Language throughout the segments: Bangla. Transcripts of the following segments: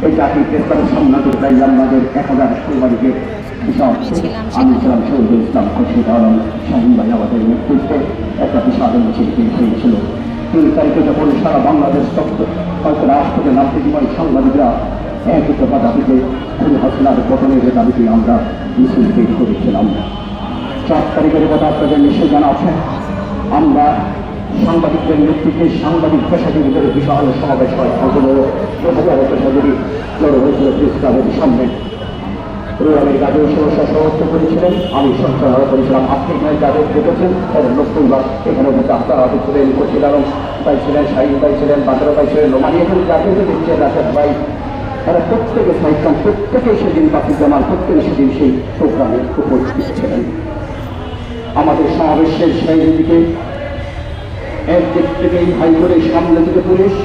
এই জাতির প্রেসের সম্মানিত প্রায় আমাদের 1000 সাংবাদিকের বিশাল আমি ছিলাম শহীদুল ইসলাম খুরশিদ আলম শাহীন ভাই আমাদের নেতৃত্বে একটা বিশাল মিছিল হয়েছিল। 3 তারিখে যখন সারা বাংলাদেশ হয়তো রাষ্ট্রকে নাগরিকময় সাংবাদিকরা একই দাবিতে খুন হাসিনার গঠনের দাবিতে আমরা মিছিল বের করেছিলাম। 4 তারিখের কথা আপনাদের নিশ্চয় জানা আছে, আমরা সাংবাদিকদের নেতৃত্বে সাংবাদিক পেশাজীবীদের বিশাল সমাবেশ হয়। পেশাজীবী জড়ো হয়েছিল প্রেস ক্লাবের সামনে। রুয়ালের কাজেও সমস্যা সমাপ্ত করেছিলেন, আমি সঞ্চালনা করেছিলাম। আপনি এখানে যাদের দেখেছেন তাদের লক্ষ্মীবার এখানে বসে আপনারা ছিলেন, কচিল আলম ভাই ছিলেন, শাহিন ভাই ছিলেন, বাদরা ভাই ছিলেন, নোমানি এখন যাদের দেখছেন রাশেদ ভাই, তারা প্রত্যেকে সাইকাম প্রত্যেকে সেদিন বাকি জামাল প্রত্যেকে সেদিন সেই প্রোগ্রামে উপস্থিত ছিলেন। আমাদের সমাবেশের সেই দিকে একদিক থেকে ভাই করে সামনে থেকে পুলিশ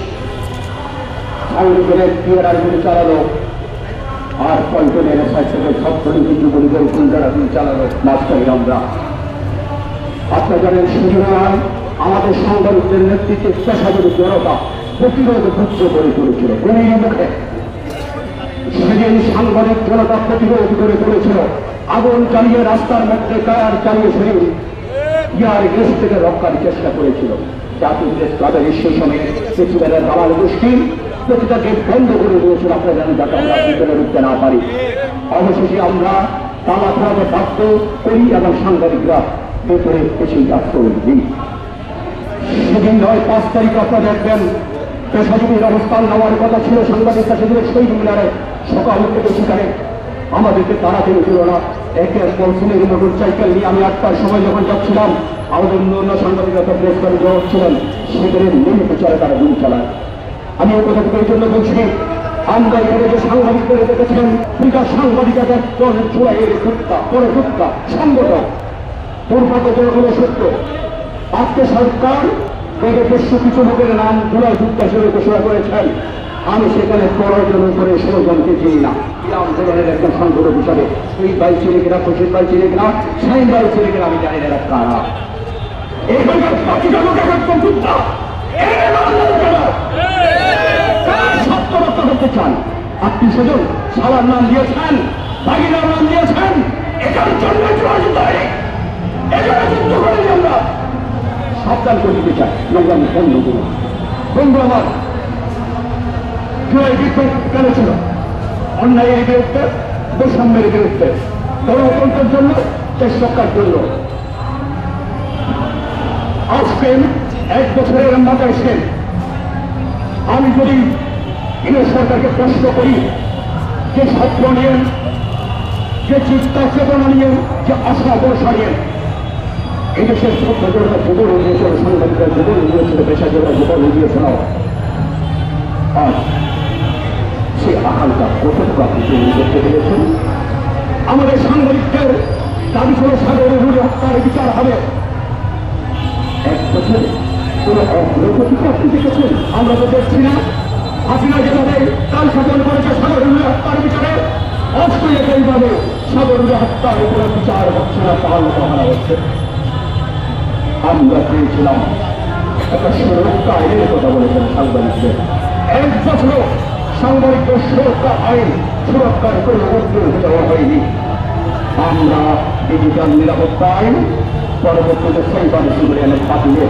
আউলিগের পিয়ারার গুলি চালালো, আর পল্টনের সাইড থেকে ছাত্রলীগের যুবলীগের গুন্ডারাগুলি চালালো। মাঝখানে আমরা আপনারা জানেন সুযোগ আমাদের সাংবাদিকদের নেতৃত্বে পেশাজীবী জনতা প্রতিরোধ যুদ্ধ করে তুলেছিল। গুলির মুখে সেদিন সাংবাদিক জনতা প্রতিরোধ করে তুলেছিল, আগুন চালিয়ে রাস্তার মধ্যে কায়ার চালিয়ে সেদিন ইয়ার গ্যাস থেকে রক্ষার চেষ্টা করেছিল। জাতীয় প্রেস ক্লাবের সেই সময়ে প্রেসিডেন্টের দালাল গোষ্ঠী প্রতিটা গেট বন্ধ করে দিয়েছিল, আপনারা জানেন, যাতে আমরা ভিতরে ঢুকতে না পারি। অবশেষে আমরা তালা ফেরাতে বাধ্য করি এবং সাংবাদিকরা ভেতরে এসে আশ্রয় দিই। সেদিন নয় 5 তারিখ আপনারা দেখবেন পেশাজীবীর অবস্থান নেওয়ার কথা ছিল সাংবাদিকরা সেদিনের শহীদ মিনারে সকাল থেকে সেখানে আমাদেরকে তাড়াতে ছিল না। একের পর সিনের মোটর সাইকেল নিয়ে আমি 8টার সময় যখন যাচ্ছিলাম, আমাদের অন্য সাংবাদিকরা প্রেস করে ছিলেন, সেখানে নেমে পেছনে তারা গুলি চালায়। আমি এই কথা এই জন্য বলছি, আমরা এখানে যে সাংবাদিকদের দেখেছেন সাংবাদিকদের চূড়াইয়ের হত্যা পরে হত্যা সংগঠন দুর্ভাগ্যজনক সত্য। আজকে সরকার বেশ কিছু লোকের নাম জুলাই যুদ্ধ হিসেবে ঘোষণা করেছেন। আমি সেখানে প্রয়োজন করে 16 জনকে চিনি না। আন্দোলনের একজন সংগঠক হিসাবে শহীদ ভাই ছিলেন কিনা, খুরশিদ ভাই ছিলেন কিনা, শাহিন ভাই ছিলেন কিনা আমি জানি না কারা। এখানকার বাকিটা লোক একদম যুদ্ধ সত্যরক্ষা করতে চান। আত্মীয় স্বজন সালার নাম দিয়েছেন, ভাগিনার নাম দিয়েছেন, এটার জন্য যুদ্ধ করি আমরা সাবধান করে দিতে চাই। নোংরামি বন্ধ করুন বন্ধু আমার। জুলাই বিপ্লব কেন ছিল? অন্যায়ের বিরুদ্ধে, বৈষম্যের বিরুদ্ধে, গণতন্ত্রের জন্য, দেশ রক্ষার জন্য। আজকে 1 বছরের মাথায় এসে আমি যদি ইংরেজ সরকারকে প্রশ্ন করি, যে স্বপ্ন নিয়ে, যে চিন্তা চেতনা নিয়ে, যে আশা ভরসা নিয়ে এদেশের ছাত্রজনতা জীবন উঠিয়েছিল, সাংবাদিকরা জীবন উঠিয়েছিল, পেশাজীবীরা জীবন উঠিয়েছিল, আজ সে আকাঙ্ক্ষা কতটুকু আপনি তৈরি করতে পেরেছেন? আমাদের সাংবাদিকদের দাবি ছিল সাগরের রুলে হত্যার বিচার হবে। 1 বছরে কোন অগ্রগতি আপনি দেখেছেন? আমরা তো দেখছি না। হাসিনা যেভাবে কাল সাধন করেছে সাগরের রুলে হত্যার বিচারে, অস্ট্রেলিয়া এইভাবে সাগরের হত্যার উপরে বিচার হচ্ছে না, পালন করা হচ্ছে। আমরা চেয়েছিলাম একটা সুরক্ষা আইনের কথা বলেছেন সাংবাদিকদের। 1 বছর সাংবাদিকদের সুরক্ষা আইন সুরক্ষার কোন উদ্যোগ দেওয়া হয়নি। আমরা ডিজিটাল নিরাপত্তা আইন পরবর্তীতে সেইভাবে সুবিধা পাঠিয়ে